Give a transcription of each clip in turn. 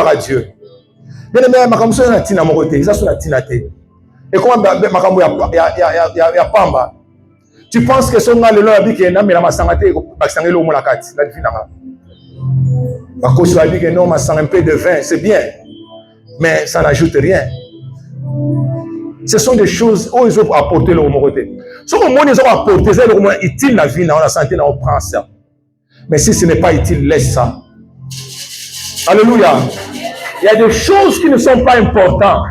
gloire à Dieu. Bien aimé, makambo so na tina moko te, ça so na tina te. Et comment makambo ya pamba? Tu penses que son ngale lo abike na mela masanga te bakisangeli au la kati, la divinanga. Bakoso abike non masanga un peu de vin, c'est bien. Mais ça n'ajoute rien. Ce sont des choses où ils ont apporté le côté. Ce que ils ont apporté, c'est le moins utile la vie, dans la santé, on prend ça. Mais si ce n'est pas utile, laisse ça. Alléluia. Il y a des choses qui ne sont pas importantes.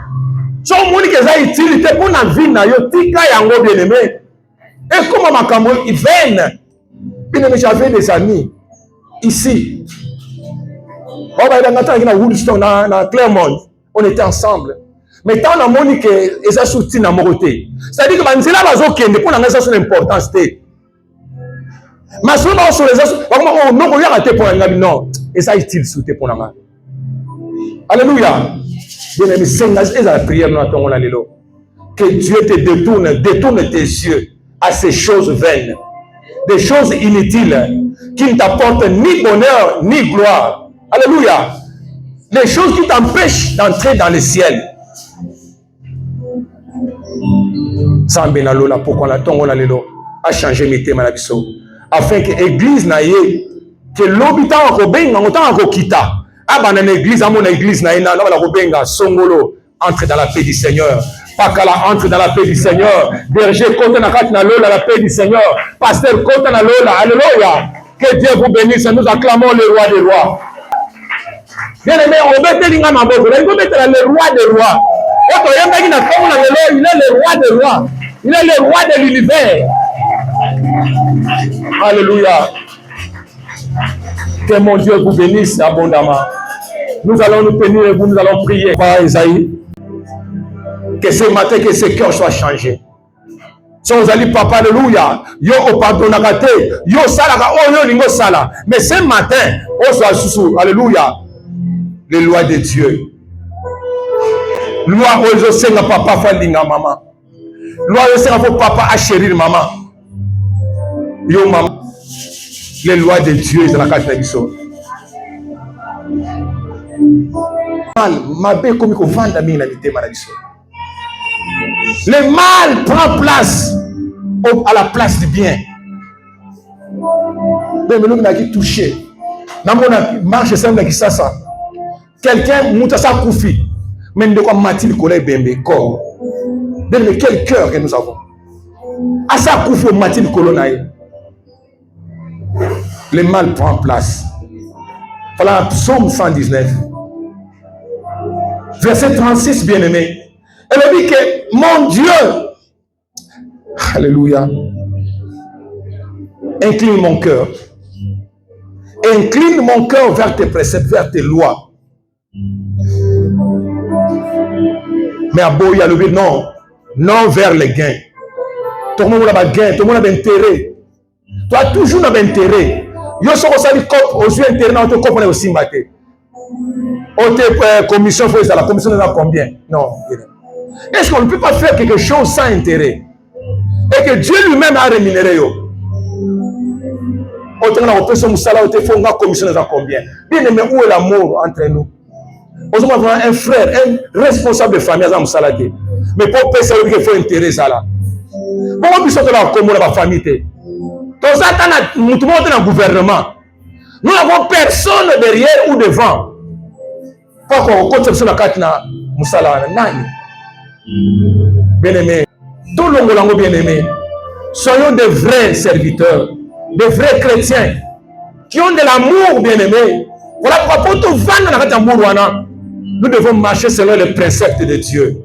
Ce que ça utilité pour la vie, tika yango bien aimé. Et comment ma camo ils viennent. Bien aimé, j'avais des amis ici. Oh bah dans Woodstock, dans Clermont, on était ensemble. Mais tant on a moni que ça soutient na moroté. C'est-à-dire que manzela bazo kende pour la son importance té. Mais sur les autres, on non on y a pour un non. Et ça est-il souté pour la. Alléluia. Bien aimé, c'est la prière dans ton lelo. Que Dieu te détourne tes yeux à ces choses vaines, des choses inutiles qui ne t'apportent ni bonheur ni gloire. Alléluia. Les choses qui t'empêchent d'entrer dans le ciel. Sambena lola pourquoi la tongo lelo a changé mes thèmes à la biso afin que l'église na ye que l'habitant ko benga ngota ko kita abana na église à mon église na ina la ko benga songolo entre dans la paix du Seigneur. Pakala entre dans la paix du Seigneur. Berger côté na kat na lola la paix du Seigneur. Pasteur côté na lola. Alléluia. Que Dieu vous bénisse. Nous acclamons le roi des rois. Bien aimé, on va mettre l'inga maboko. Il faut mettre le roi des rois. Il est le roi des rois. Il est le roi de l'univers. Alléluia. Que mon Dieu vous bénisse abondamment. Nous allons nous bénir et nous allons prier. Par Isaïe. Que ce matin, que ce cœur soit changé. Si vous allez, papa, alléluia. Yo au pardonnakate. Yo salaka. Oh yo ningo sala. Mais ce matin, on soit sous. Alléluia. Les lois de Dieu. Loi ozo senga papa falinga maman. Loi ozo senga pour papa à chérir maman. Yo maman. Les lois de Dieu dans la carte de mal, ma belle comme il faut vendre la vie maladie. Le mal prend place à la place du bien. Mais nous n'avons touché. Dans mon marche simple qui ça. Quelqu'un monte sa koufi. Mais de quoi Mathilde collègue bembe corps. Mais quel cœur que nous avons. À sa koufi Mathilde Colonaï. Le mal prend place. Voilà Psaume 119. Verset 36, bien-aimé. Elle dit que mon Dieu, alléluia, incline mon cœur. Incline mon cœur vers tes préceptes, vers tes lois. Mais à Boya, il dit non, non vers les gains. Tout le monde a des gains, tout le monde a des intérêts. Tu as toujours un intérêt. Yo so ko sali cop aux yeux intérêts na to cop na aussi maté. On te commission faut la commission de combien? Non. Est-ce qu'on ne peut pas faire quelque chose sans intérêt? Et que Dieu lui-même a rémunéré yo. On te na opération musala on te faut nga commission de combien? Bien aimé, où est l'amour entre nous? On se voit un frère, un responsable de famille à musala té. Mais pour payer ça il faut intérêt ça là. Comment peut-on la commun la famille té? Tout ça, nous sommes dans le gouvernement. Nous n'avons personne derrière ou devant. Pas qu'on conception la carte na musala nani. Bien-aimé, tout le monde bien-aimé. Soyons de vrais serviteurs, de vrais chrétiens qui ont de l'amour, bien-aimé. Voilà pourquoi pour tout vendre dans la carte nous devons marcher selon les préceptes de Dieu.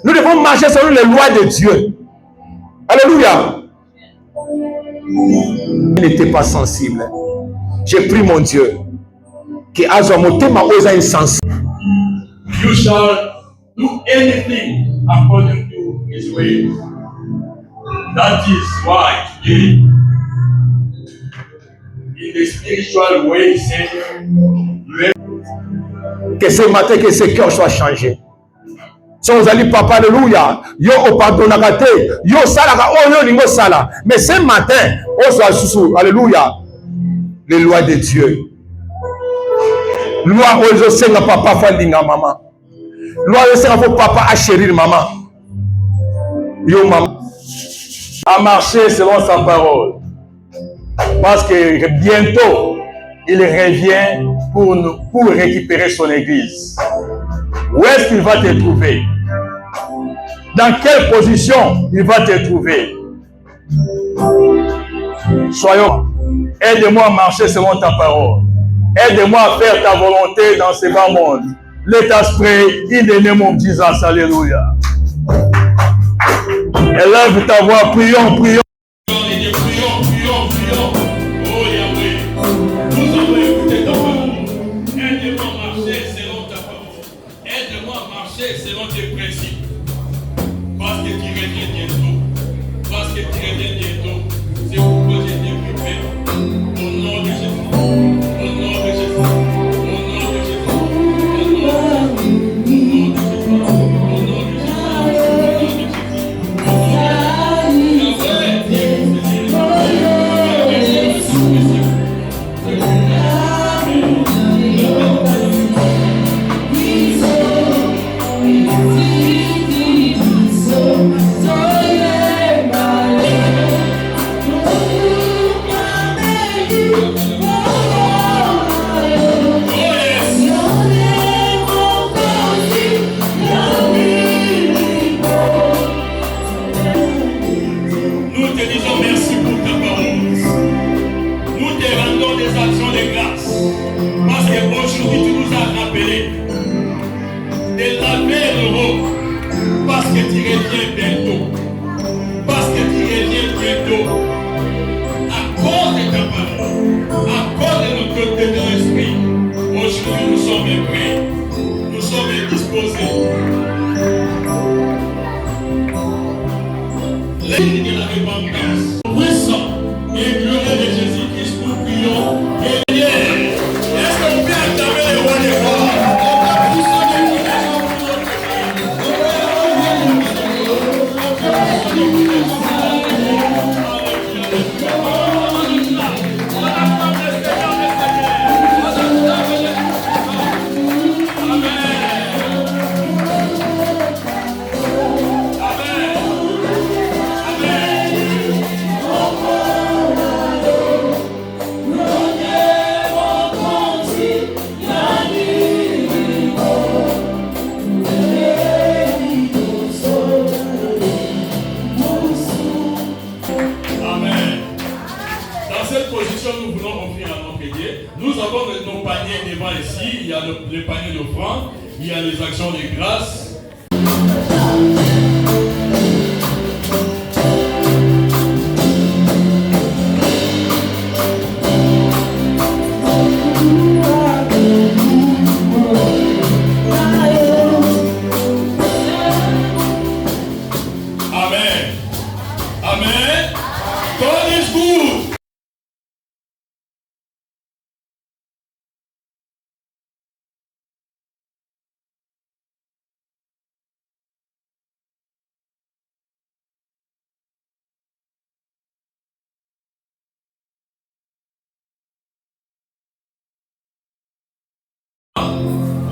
Nous devons marcher selon les lois de Dieu. Alléluia. Il n'était pas sensible. J'ai pris mon Dieu qui a monté ma osa insensible. You shall do anything according to his way. That is why today, in the spiritual way, he said, que ce matin, que ce cœur soit changé. Si vous allez, papa, alléluia, yo au pardonnakate, yo salaka, oh yo ningo sala. Mais ce matin, on soit sous, alléluia, les lois de Dieu. Loi ozo senga papa fandinga maman. Loi ozo senga fo papa a chérir maman. Yo maman. À marcher selon sa parole. Parce que bientôt, il revient pour récupérer son église. Où est-ce qu'il va te trouver? Dans quelle position il va te trouver? Soyons, aide-moi à marcher selon ta parole. Aide-moi à faire ta volonté dans ce bas monde. Let us pray in the name of Jesus. Alléluia. Élève ta voix, prions, prions. Prions. Oh Yahweh, nous avons écouté ta parole. Aide-moi à marcher selon ta parole. Aide-moi à marcher selon tes principes. Parce que tu reviens bientôt. C'est pourquoi j'ai été préparé. Au nom de Jésus. Au nom de Jésus. Au nom de Jésus. Au nom de Jésus. Au nom de Jésus.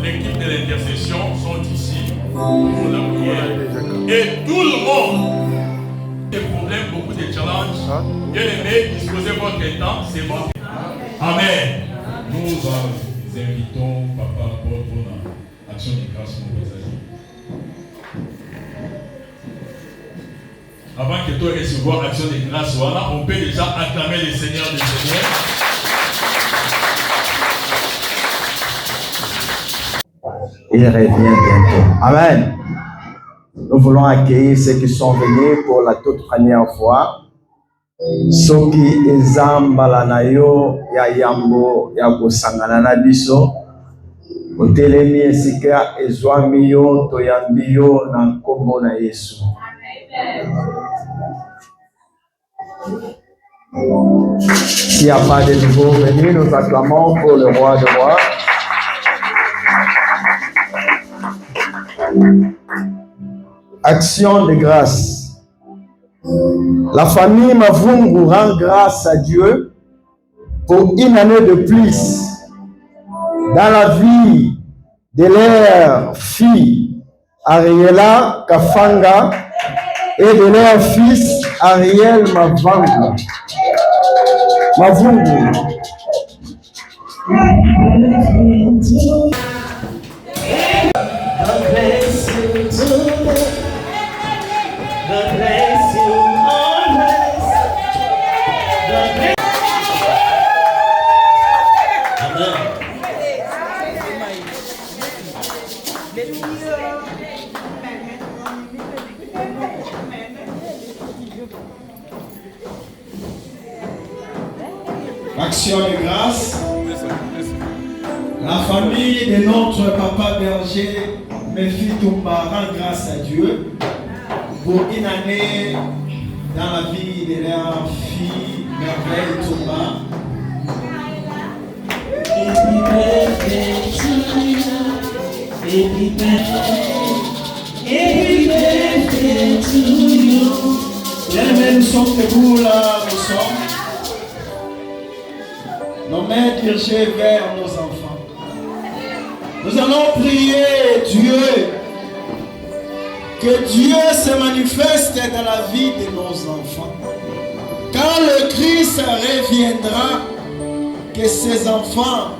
L'équipe de l'intercession sont ici pour la prière. Et tout le monde, des problèmes, beaucoup de challenges. Bien aimé, disposez votre temps, c'est bon. Amen. Nous invitons Papa Paul pour l'action de grâce pour les amis. Avant que toi recevoir l'action de grâce, voilà, on peut déjà acclamer le Seigneur des Seigneurs. Il revient bientôt. Amen. Nous voulons accueillir ceux qui sont venus pour la toute première fois. Soki ezambala na yo ya yambo ya kosangana na biso. Otelemi esika ezwami yo toyambi yo na nkombo na Yesu. S'il n'y a pas de nouveaux venus, nous acclamons pour le roi de rois. Action de grâce. La famille Mavungu rend grâce à Dieu pour une année de plus dans la vie de leur fille Ariela Kafanga et de leur fils Ariel Mavungu. Action de grâce. La famille de notre papa berger Mephi Toumba rend grâce à Dieu pour une année dans la vie de leur fille Merveille Toumba. Happy birthday to you. Happy birthday to you. Bien-aimés, nous sommes debout là, nous sommes. Nos mains dirigées vers nos enfants. Nous allons prier Dieu, que Dieu se manifeste dans la vie de nos enfants. Quand le Christ reviendra, que ses enfants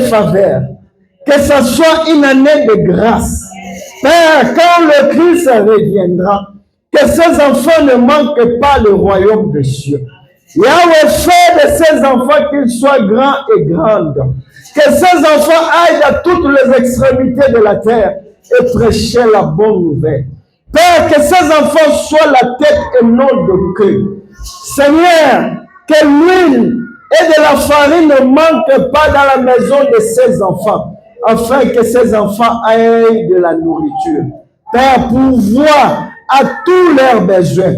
faveur, que ce soit une année de grâce. Père, quand le Christ reviendra, que ces enfants ne manquent pas le royaume des cieux. Yahweh, fait de ces enfants qu'ils soient grands et grandes. Que ces enfants aillent à toutes les extrémités de la terre et prêcher la bonne nouvelle. Père, que ces enfants soient la tête et non le queue. Seigneur, que l'huile et de la farine ne manquent pas dans la maison de ces enfants, afin que ces enfants aient de la nourriture. Père, pourvois à tous leurs besoins,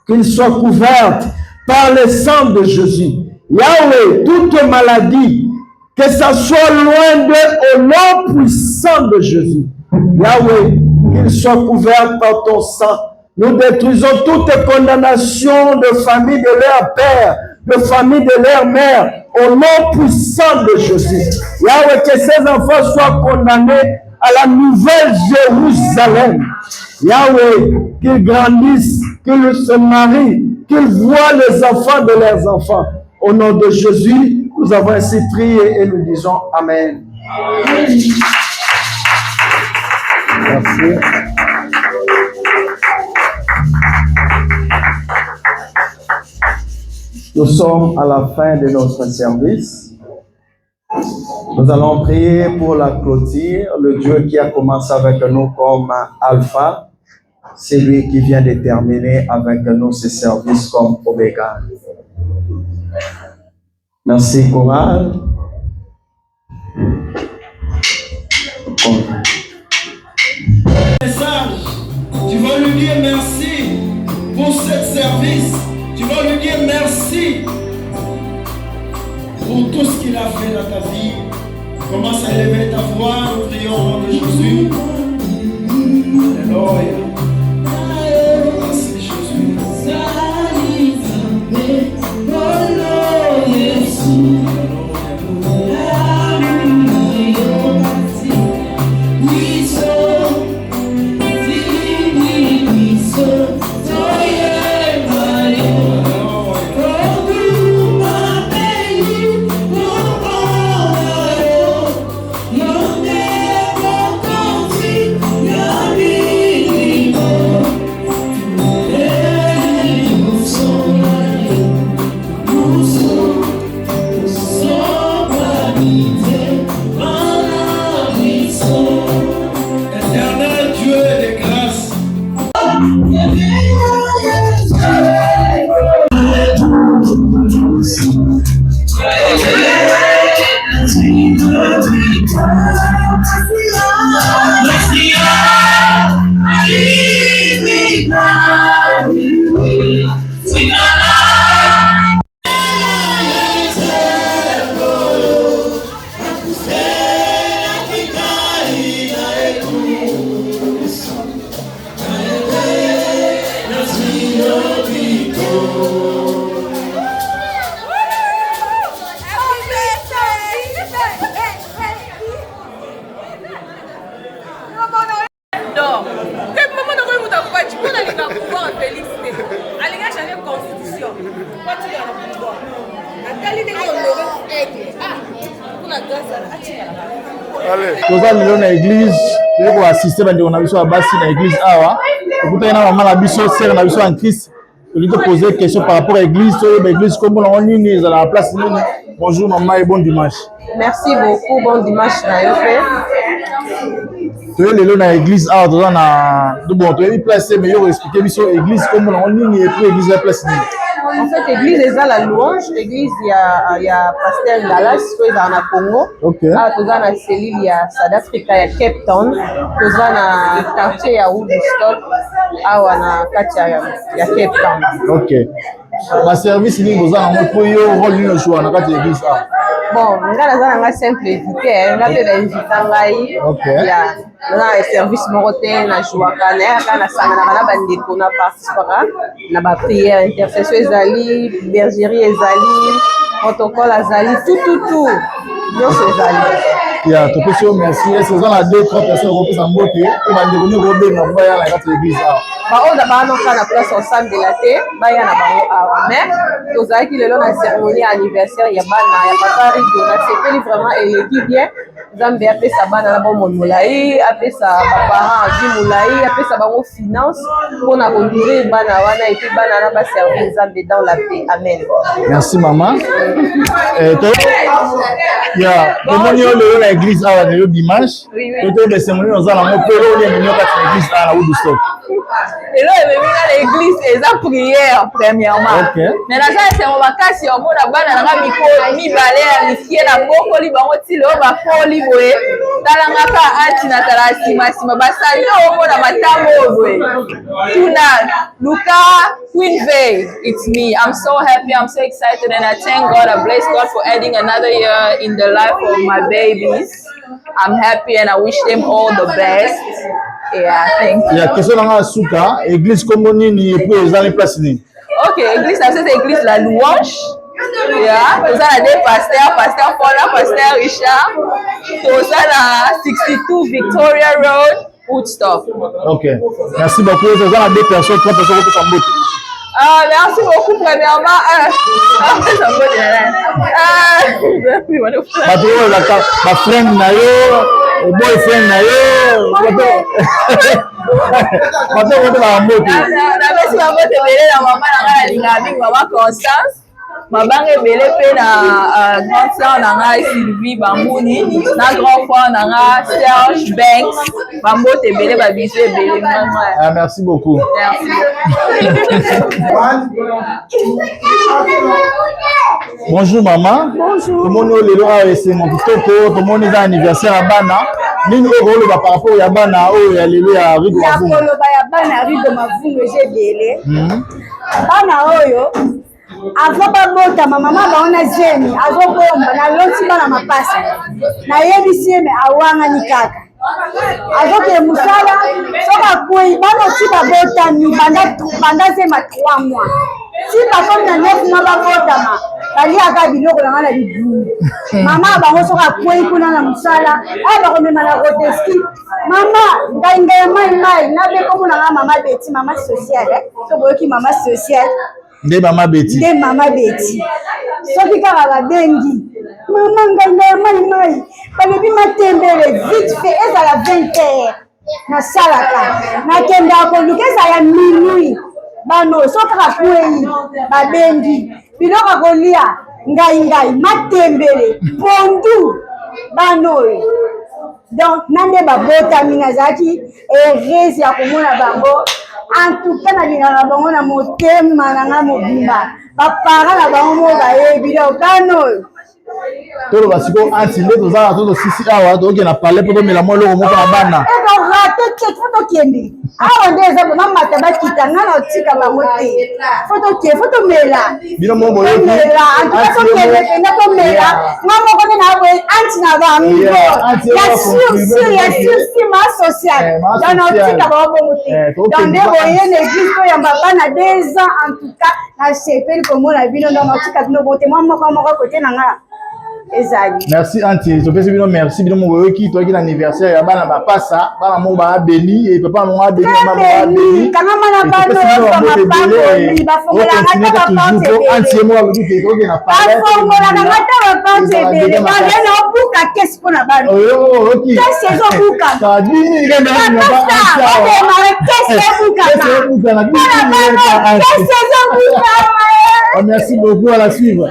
qu'ils soient couverts par le sang de Jésus. Yahweh, toute maladie, que ça soit loin d'eux au nom puissant de Jésus. Yahweh, qu'ils soient couverts par ton sang. Nous détruisons toute condamnation de famille de leur père, de famille de leur mère, au nom puissant de Jésus. Yahweh, que ces enfants soient condamnés à la nouvelle Jérusalem. Yahweh, qu'ils grandissent, qu'ils se marient, qu'ils voient les enfants de leurs enfants. Au nom de Jésus, nous avons ainsi prié et nous disons Amen. Merci. Nous sommes à la fin de notre service. Nous allons prier pour la clôture. Le Dieu qui a commencé avec nous comme Alpha, c'est lui qui vient de terminer avec nous ce service comme Omega. Merci, chorale. Message, tu vas lui dire merci pour ce service. Tu vas lui dire merci pour tout ce qu'il a fait dans ta vie. Commence à élever ta voix, nous prions au nom de Jésus. Alléluia. Merci Jésus. We Toza lelo na église, on va assister on a besoin basi na église awa. Écoutez na maman na biso, sœur na biso en Christ. Je vais te poser une question par rapport à l'église, l'église comment on est à la place. Bonjour maman et bon dimanche. Merci beaucoup, bon dimanche na yo frère. Tu es lelo na église awa toza na bon tu es placé mais yo expliquer biso église comment on est et puis église la place. En fait, l'église est à la louange. L'église, il y a pasteur Dallas, qui est dans le Congo. Okay. Ah, tout dans la cellule, il y a South Africa, il y a Cape Town. Tout dans le quartier, il y a Woodstock. Ah, on a quartier, il y a Cape Town. Ok. Ma service, il y a un rôle de choix dans l'église. Bon, on a un simple invité. On a des invités. Ok. Il y a un service moroté, na jouakane, na sangana na bandeko na participera, na ba prière, intercession ezali, bergerie ezali, protocole ezali, tout. Yo ezali. Ya, to pesi merci. Est-ce que vous avez 2-3 personnes qui sont mbote et bandeko ni robé na boya na l'église. Ba oza ba no kana place ensemble de la terre, ba ya na bango awa. Mais tozaki lelo na cérémonie anniversaire ya bana ya papa Rigo, na sepeli vraiment eleki bien. Zambe apesa bana na bon molai, apesa ba parents di molai, apesa bango finance pour na conduire bana wana et puis bana na ba servir Zambe dans la paix. Amen. Merci maman. Ya, comment on est à l'église à le dimanche? Oui. Tout est cérémonie dans la mon père on est venu à l'église à la Woodstock. Et là, il y a l'église et la prière premièrement. Okay. Mais là, c'est mon vacances, on a bana na miko mi balé à fier la boko li bango ti le ba foli boye. Talanga ka anti na tarasi masima basali o na matambo boye. Tuna Luca Queen Vey, it's me. I'm so happy, I'm so excited and I thank God, I bless God for adding another year in the life of my babies. I'm happy and I wish them all the best. Yeah, thank you. Il y a question dans la souka, église comme on est ni pour les gens place ni. Ok, église ça c'est église la louange. Yeah, nous avons des pasteurs, pasteur Paula, pasteur Richard. Nous avons 62 Victoria Road, Woodstock. Ok, merci beaucoup. Nous avons 2 personnes, 3 personnes qui sont motivées. Merci beaucoup premièrement. Ma friend na yo, boyfriend na yo. Mato wote na mbote. Na besi ba mbote belé na maman na ngala linga bing maman Constance. Mabange belé pe na grand sœur na nga Sylvie Bambouni, na grand frère na nga Serge Banks. Ba mbote belé ba bisé belé maman. Merci beaucoup. Merci. Bonjour maman. Bonjour. Tout le monde est là, c'est mon petit coco. Tout le monde est anniversaire à Bana. Nini rôle par rapport à Bana ou ya lelo ya Rigo Mavumu. Ya koloba ya Bana Rigo Mavumu ezebele. Bana oyo avant babotama mama baona jeni azobomba na loti bana mapasa. Na yebisi me awangani kaka. Azoke musala soka koi bana ti babotami banda zema 3 mois. Si papa na 9 mois babotama bali aka biloko na ngana bibu. Mama bango soka koi kuna na musala aba komema na roteski. Mama ngai mai na be komo na mama Betty mama sociale. So boyoki mama sociale. Nde mama Betty. Nde mama Betty. Soki kaka babengi. Mama ngai mai. Balobi matembele vite fait ezala 20h. Na salaka. Na kenda ko lukeza ya minuit. Bano soka kakwei babengi. Biloko kolia ngai matembele pondu. Bano. Donc nande babota minazaki heureuse ya komona bango. En tout cas, na linga bango na motema na nga mobimba. Ba para na bango mo ba ebilo kano. Tolo basiko anti le tozala to sisi awa to ke na parler pour me la mo lo mo ka bana. Et donc raté photo kende. Ah, on est maman mataba kitanga na tika bango te. Photo mela. Bino mo boyo. Mela, en tout cas to kende na to mela. Maman ko na bo anti na ba mi. Ya sur ma social. Dans tika bango te. Dans des voyez l'église to ya papa na 2 ans en tout cas na chepel comme la bino dans tika bino bote maman ko côté na nga. Merci Auntie. Je peux dire merci. Bien mon qui toi qui l'anniversaire ya bana ba passa, bana mo ba béni et papa mo ba béni, maman ba béni. Kana mana ba no ba papa ba fongola ngata ba pante. Auntie mo ba dit que na parler. Ba fongola ngata ba pante be. Ba na buka kesi pona ba. OK. Kesi zo buka. Ça dit ni que na ba. Kesi zo buka. Merci beaucoup, à la suivre.